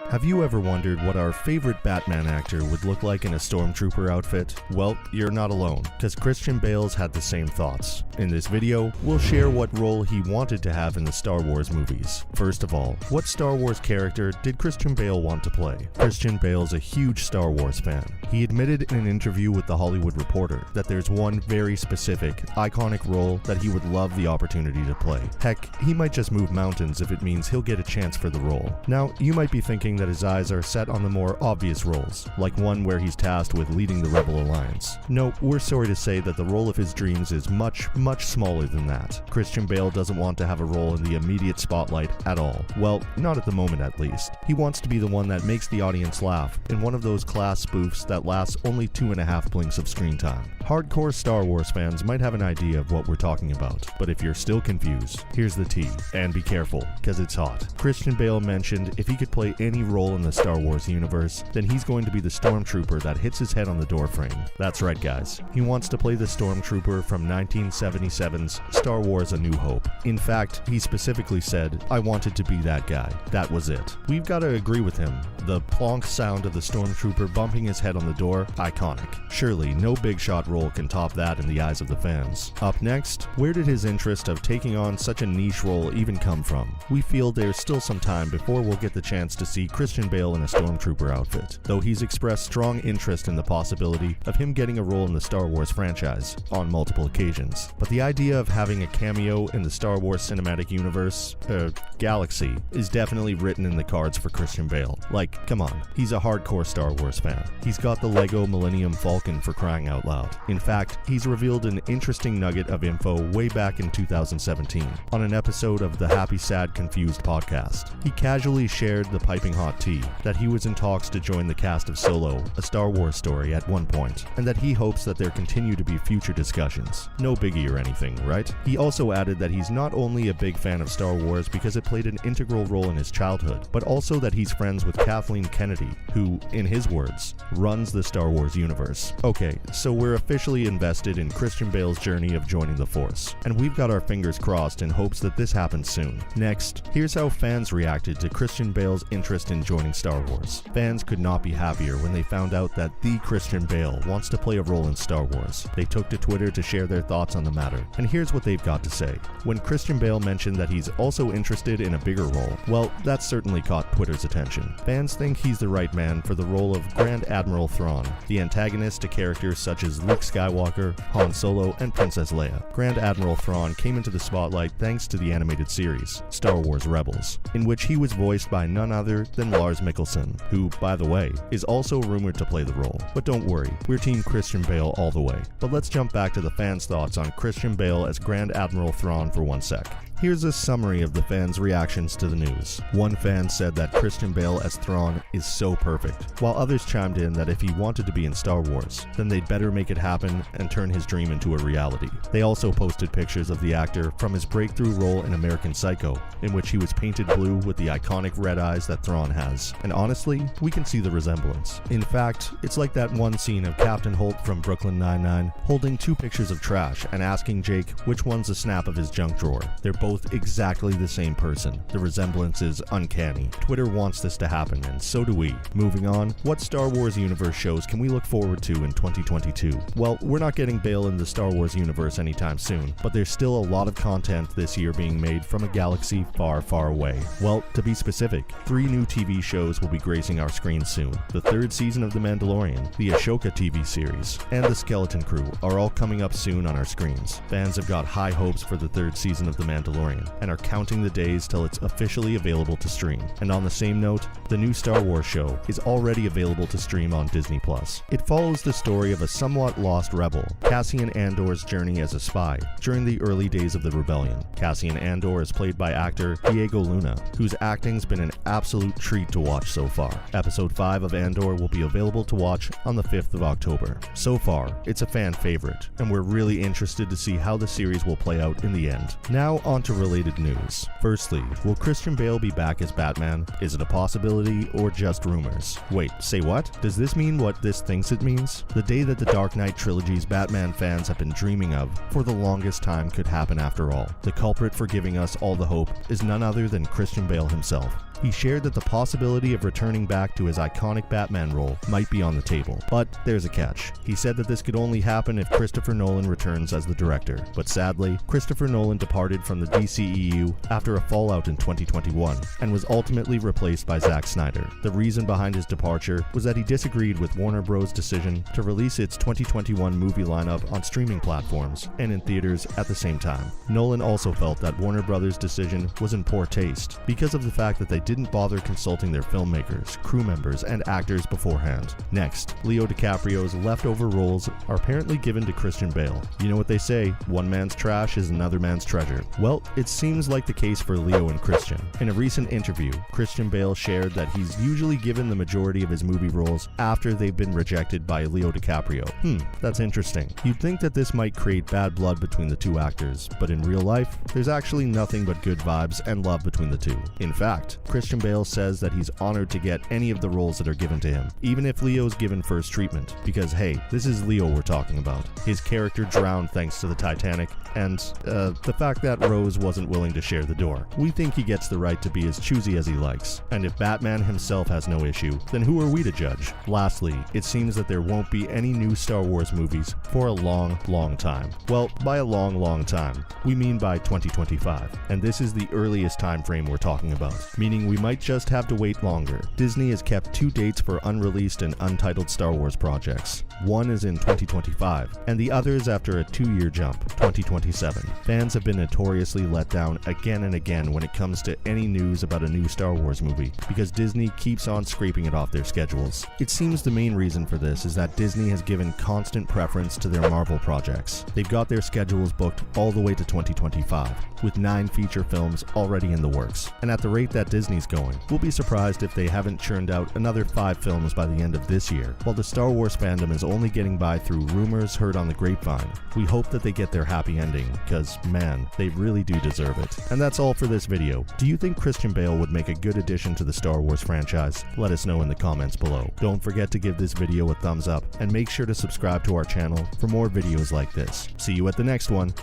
Have you ever wondered what our favorite Batman actor would look like in a Stormtrooper outfit? Well, you're not alone, because Christian Bale's had the same thoughts. In this video, we'll share what role he wanted to have in the Star Wars movies. First of all, what Star Wars character did Christian Bale want to play? Christian Bale's a huge Star Wars fan. He admitted in an interview with The Hollywood Reporter that there's one very specific, iconic role that he would love the opportunity to play. Heck, he might just move mountains if it means he'll get a chance for the role. Now, you might be thinking that his eyes are set on the more obvious roles, like one where he's tasked with leading the Rebel Alliance. No, we're sorry to say that the role of his dreams is much smaller than that. Christian Bale doesn't want to have a role in the immediate spotlight at all. Well, not at the moment at least. He wants to be the one that makes the audience laugh in one of those class spoofs that lasts only 2.5 blinks of screen time. Hardcore Star Wars fans might have an idea of what we're talking about, but if you're still confused, here's the tea. And be careful, because it's hot. Christian Bale mentioned if he could play any role in the Star Wars universe, then he's going to be the Stormtrooper that hits his head on the doorframe. That's right, guys. He wants to play the Stormtrooper from 1977's Star Wars A New Hope. In fact, he specifically said, "I wanted to be that guy." That was it. We've got to agree with him. The plonk sound of the Stormtrooper bumping his head on the door, iconic. Surely, no big shot role can top that in the eyes of the fans. Up next, where did his interest of taking on such a niche role even come from? We feel there's still some time before we'll get the chance to see Christian Bale in a Stormtrooper outfit, though he's expressed strong interest in the possibility of him getting a role in the Star Wars franchise on multiple occasions. But the idea of having a cameo in the Star Wars cinematic universe, galaxy, is definitely written in the cards for Christian Bale. Like, come on, he's a hardcore Star Wars fan. He's got the Lego Millennium Falcon for crying out loud. In fact, he's revealed an interesting nugget of info way back in 2017 on an episode of the Happy Sad Confused podcast. He casually shared the piping hot tea that he was in talks to join the cast of Solo, a Star Wars story at one point, and that he hopes that there continue to be future discussions. No biggie or anything, right? He also added that he's not only a big fan of Star Wars because it played an integral role in his childhood, but also that he's friends with Kathleen Kennedy, who, in his words, runs the Star Wars universe. Okay, so we're officially invested in Christian Bale's journey of joining the Force, and we've got our fingers crossed in hopes that this happens soon. Next, here's how fans reacted to Christian Bale's interest in joining Star Wars. Fans could not be happier when they found out that the Christian Bale wants to play a role in Star Wars. They took to Twitter to share their thoughts on the matter, and here's what they've got to say. When Christian Bale mentioned that he's also interested in a bigger role, well, that certainly caught Twitter's attention. Fans think he's the right man for the role of Grand Admiral Thrawn, the antagonist to characters such as Luke Skywalker, Han Solo, and Princess Leia. Grand Admiral Thrawn came into the spotlight thanks to the animated series, Star Wars Rebels, in which he was voiced by none other than Lars Mikkelsen, who, by the way, is also rumored to play the role. But don't worry, we're Team Christian Bale all the way. But let's jump back to the fans' thoughts on Christian Bale as Grand Admiral Thrawn for one sec. Here's a summary of the fans' reactions to the news. One fan said that Christian Bale as Thrawn is so perfect, while others chimed in that if he wanted to be in Star Wars, then they'd better make it happen and turn his dream into a reality. They also posted pictures of the actor from his breakthrough role in American Psycho, in which he was painted blue with the iconic red eyes that Thrawn has. And honestly, we can see the resemblance. In fact, it's like that one scene of Captain Holt from Brooklyn Nine-Nine holding two pictures of trash and asking Jake which one's a snap of his junk drawer. They're both exactly the same person. The resemblance is uncanny. Twitter wants this to happen, and so do we. Moving on, what Star Wars universe shows can we look forward to in 2022? Well, we're not getting Bale in the Star Wars universe anytime soon, but there's still a lot of content this year being made from a galaxy far, far away. Well, to be specific, 3 new TV shows will be gracing our screens soon. The 3rd season of The Mandalorian, the Ashoka TV series, and The Skeleton Crew are all coming up soon on our screens. Fans have got high hopes for the 3rd season of The Mandalorian, and are counting the days till it's officially available to stream. And on the same note, the new Star Wars show is already available to stream on Disney+. It follows the story of a somewhat lost rebel, Cassian Andor's journey as a spy during the early days of the rebellion. Cassian Andor is played by actor Diego Luna, whose acting's been an absolute treat to watch so far. Episode 5 of Andor will be available to watch on the 5th of October. So far, it's a fan favorite, and we're really interested to see how the series will play out in the end. Now on to related news. Firstly, will Christian Bale be back as Batman? Is it a possibility or just rumors? Wait, say what? Does this mean what this thinks it means? The day that the Dark Knight trilogy's Batman fans have been dreaming of for the longest time could happen after all. The culprit for giving us all the hope is none other than Christian Bale himself. He shared that the possibility of returning back to his iconic Batman role might be on the table, but there's a catch. He said that this could only happen if Christopher Nolan returns as the director, but sadly, Christopher Nolan departed from the DCEU after a fallout in 2021 and was ultimately replaced by Zack Snyder. The reason behind his departure was that he disagreed with Warner Bros.' decision to release its 2021 movie lineup on streaming platforms and in theaters at the same time. Nolan also felt that Warner Bros.' decision was in poor taste because of the fact that they didn't bother consulting their filmmakers, crew members, and actors beforehand. Next, Leo DiCaprio's leftover roles are apparently given to Christian Bale. You know what they say, one man's trash is another man's treasure. Well, it seems like the case for Leo and Christian. In a recent interview, Christian Bale shared that he's usually given the majority of his movie roles after they've been rejected by Leo DiCaprio. That's interesting. You'd think that this might create bad blood between the two actors, but in real life, there's actually nothing but good vibes and love between the two. In fact, Christian Bale says that he's honored to get any of the roles that are given to him, even if Leo's given first treatment, because hey, this is Leo we're talking about. His character drowned thanks to the Titanic, and the fact that Rose wasn't willing to share the door. We think he gets the right to be as choosy as he likes, and if Batman himself has no issue, then who are we to judge? Lastly, it seems that there won't be any new Star Wars movies for a long time. Well, by a long time, we mean by 2025, and this is the earliest time frame we're talking about, meaning we might just have to wait longer. Disney has kept 2 dates for unreleased and untitled Star Wars projects. One is in 2025, and the other is after a 2-year jump, 2027. Fans have been notoriously let down again and again when it comes to any news about a new Star Wars movie, because Disney keeps on scraping it off their schedules. It seems the main reason for this is that Disney has given constant preference to their Marvel projects. They've got their schedules booked all the way to 2025, with 9 feature films already in the works. And at the rate that Disney's going, we'll be surprised if they haven't churned out another 5 films by the end of this year. While the Star Wars fandom is only getting by through rumors heard on the grapevine, we hope that they get their happy ending, because man, they really do deserve it. And that's all for this video. Do you think Christian Bale would make a good addition to the Star Wars franchise? Let us know in the comments below. Don't forget to give this video a thumbs up, and make sure to subscribe to our channel for more videos like this. See you at the next one.